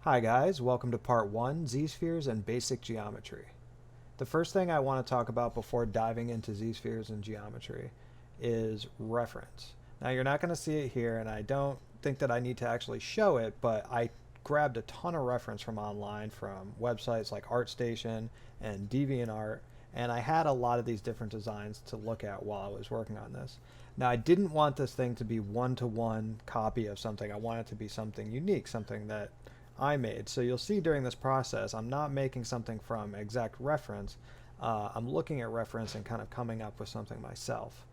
Hi guys, welcome to part 1, Z-spheres and basic geometry. The first thing I want to talk about before diving into Z-spheres and geometry is reference. Now you're not going to see it here, and I don't think that I need to actually show it, but I grabbed a ton of reference from online from websites like ArtStation and DeviantArt, and I had a lot of these different designs to look at while I was working on this. Now I didn't want this thing to be one-to-one copy of something. I want it to be something unique, something that I made. So you'll see during this process, I'm not making something from exact reference. I'm looking at reference and kind of coming up with something myself.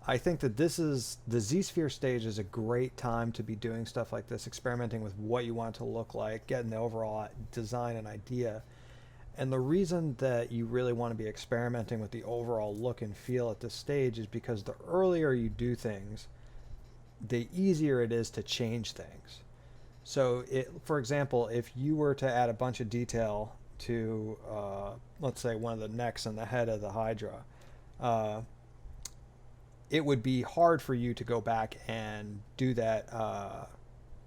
I think that the Z-sphere stage is a great time to be doing stuff like this, experimenting with what you want it to look like, getting the overall design and idea. And the reason that you really want to be experimenting with the overall look and feel at this stage is because the earlier you do things, the easier it is to change things. So, for example, if you were to add a bunch of detail to, let's say, one of the necks and the head of the Hydra, uh, it would be hard for you to go back and do that,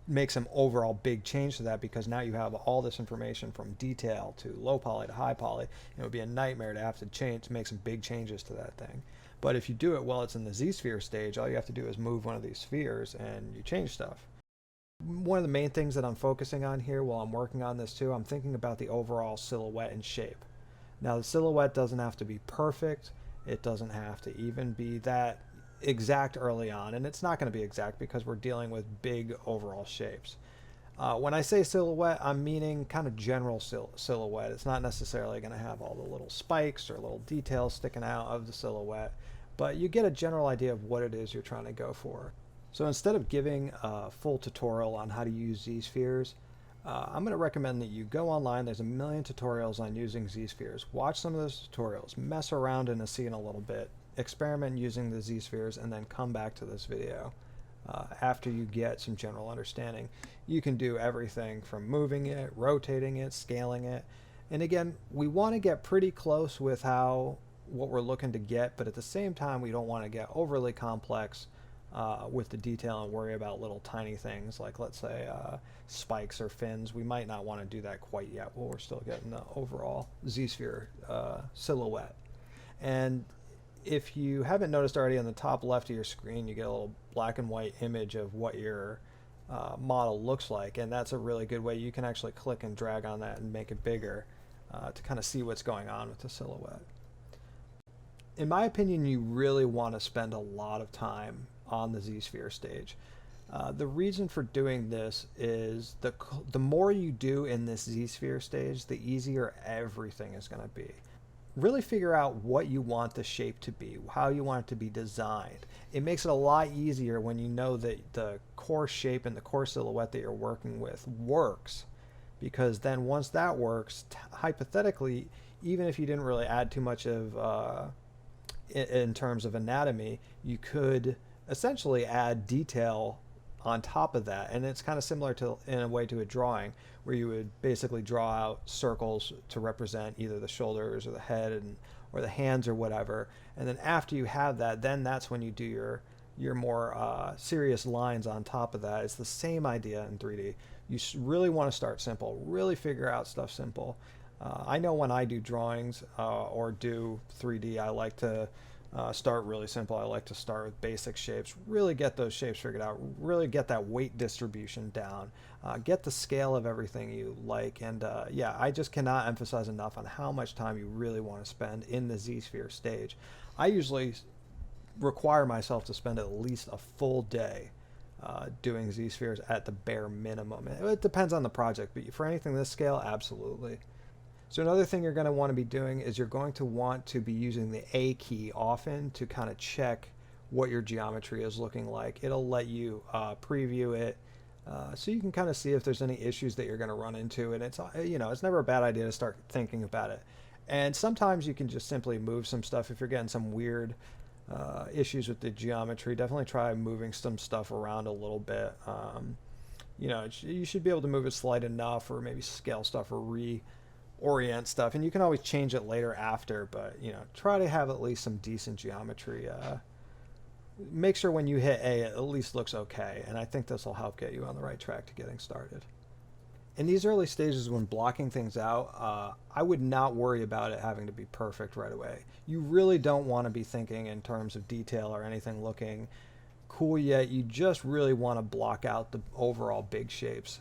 make some overall big change to that, because now you have all this information from detail to low poly to high poly. It would be a nightmare to have to make some big changes to that thing. But if you do it while it's in the Z-sphere stage, all you have to do is move one of these spheres and you change stuff. One of the main things that I'm focusing on here while I'm working on this too, I'm thinking about the overall silhouette and shape. Now the silhouette doesn't have to be perfect. It doesn't have to even be that exact early on, and it's not going to be exact because we're dealing with big overall shapes. When I say silhouette, I'm meaning kind of general silhouette. It's not necessarily going to have all the little spikes or little details sticking out of the silhouette, but you get a general idea of what it is you're trying to go for. So instead of giving a full tutorial on how to use Z-spheres, I'm going to recommend that you go online. There's a million tutorials on using Z-spheres. Watch some of those tutorials, mess around in a scene a little bit, experiment using the Z-spheres, and then come back to this video after you get some general understanding. You can do everything from moving it, rotating it, scaling it. And again, we want to get pretty close with what we're looking to get, but at the same time, we don't want to get overly complex with the detail and worry about little tiny things like, let's say, spikes or fins. We might not want to do that quite yet while we're still getting the overall Z-sphere silhouette. And if you haven't noticed already, on the top left of your screen, you get a little black and white image of what your model looks like, and that's a really good way. You can actually click and drag on that and make it bigger to kind of see what's going on with the silhouette. In my opinion, you really want to spend a lot of time on the Z-sphere stage. The reason for doing this is the more you do in this Z-sphere stage, the easier everything is going to be. Really figure out what you want the shape to be, how you want it to be designed. It makes it a lot easier when you know that the core shape and the core silhouette that you're working with works, because then once that works, hypothetically, even if you didn't really add too much of in terms of anatomy, you could essentially add detail on top of that. And it's kind of similar to, in a way, to a drawing, where you would basically draw out circles to represent either the shoulders or the head or the hands or whatever. And then after you have that, then that's when you do your more serious lines on top of that. It's the same idea in 3D. You really want to start simple, really figure out stuff simple. I know when I do drawings or do 3D, I like to start really simple. I like to start with basic shapes, really get those shapes figured out, really get that weight distribution down, get the scale of everything you like. And yeah, I just cannot emphasize enough on how much time you really want to spend in the Z-sphere stage. I usually require myself to spend at least a full day doing Z-spheres at the bare minimum. It depends on the project, but for anything this scale, absolutely. So another thing you're going to want to be doing is you're going to want to be using the A key often to kind of check what your geometry is looking like. It'll let you preview it so you can kind of see if there's any issues that you're going to run into. And it's, it's never a bad idea to start thinking about it. And sometimes you can just simply move some stuff. If you're getting some weird issues with the geometry, definitely try moving some stuff around a little bit. You should be able to move it slight enough, or maybe scale stuff or orient stuff, and you can always change it later after, but try to have at least some decent geometry. Make sure when you hit A, it at least looks okay, and I think this will help get you on the right track to getting started. in these early stages when blocking things out, I would not worry about it having to be perfect right away. You really don't want to be thinking in terms of detail or anything looking cool yet. You just really want to block out the overall big shapes.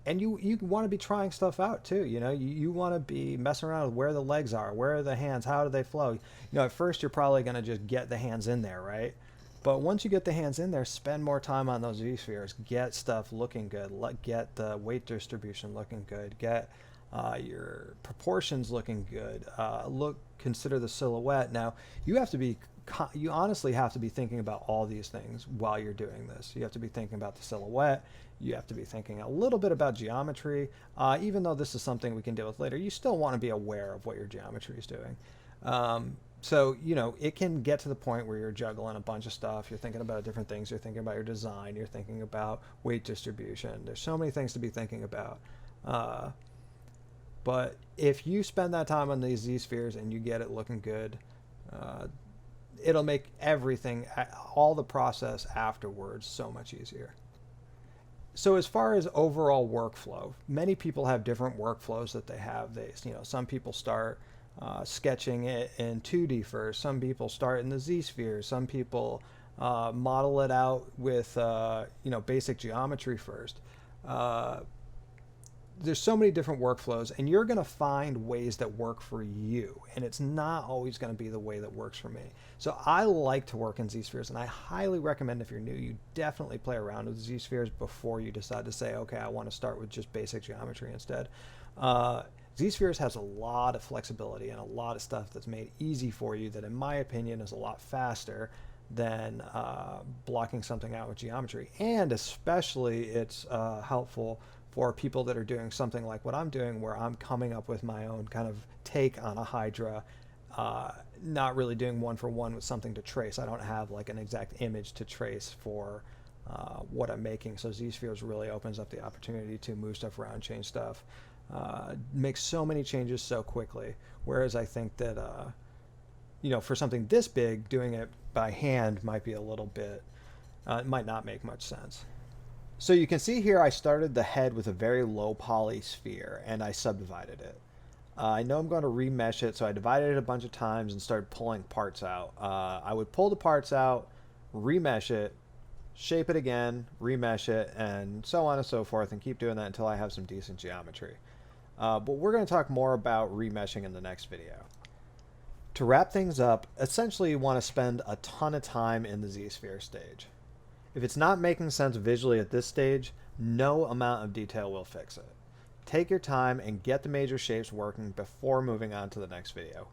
And you want to be trying stuff out too. You want to be messing around with where the legs are, where are the hands, how do they flow. At first you're probably going to just get the hands in there, right? But once you get the hands in there, spend more time on those Z-spheres. Get stuff looking good. Get the weight distribution looking good. Get your proportions looking good. Consider the silhouette. Now, you honestly have to be thinking about all these things while you're doing this. You have to be thinking about the silhouette. You have to be thinking a little bit about geometry. Even though this is something we can deal with later, you still want to be aware of what your geometry is doing. So, it can get to the point where you're juggling a bunch of stuff. You're thinking about different things. You're thinking about your design. You're thinking about weight distribution. There's so many things to be thinking about. But if you spend that time on these Z-spheres and you get it looking good, it'll make everything, all the process afterwards, so much easier. So as far as overall workflow, many people have different workflows that they have. Some people start sketching it in 2D first. Some people start in the Z-spheres. Some people model it out with basic geometry first. There's so many different workflows, and you're going to find ways that work for you, and it's not always going to be the way that works for me. So I like to work in Z-spheres, and I highly recommend if you're new, you definitely play around with Z-spheres before you decide to say, okay, I want to start with just basic geometry instead. Z-spheres has a lot of flexibility and a lot of stuff that's made easy for you that, in my opinion, is a lot faster than blocking something out with geometry. And especially it's helpful for people that are doing something like what I'm doing, where I'm coming up with my own kind of take on a Hydra, not really doing one for one with something to trace. I don't have like an exact image to trace for what I'm making. So Zspheres really opens up the opportunity to move stuff around, change stuff, make so many changes so quickly. Whereas I think that, for something this big, doing it by hand might be a little bit, it might not make much sense. So you can see here I started the head with a very low poly sphere and I subdivided it. I know I'm going to remesh it, so I divided it a bunch of times and started pulling parts out. I would pull the parts out, remesh it, shape it again, remesh it, and so on and so forth, and keep doing that until I have some decent geometry. But we're going to talk more about remeshing in the next video. To wrap things up, essentially you want to spend a ton of time in the Z-sphere stage. If it's not making sense visually at this stage, no amount of detail will fix it. Take your time and get the major shapes working before moving on to the next video.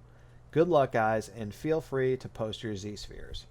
Good luck, guys, and feel free to post your Z-spheres.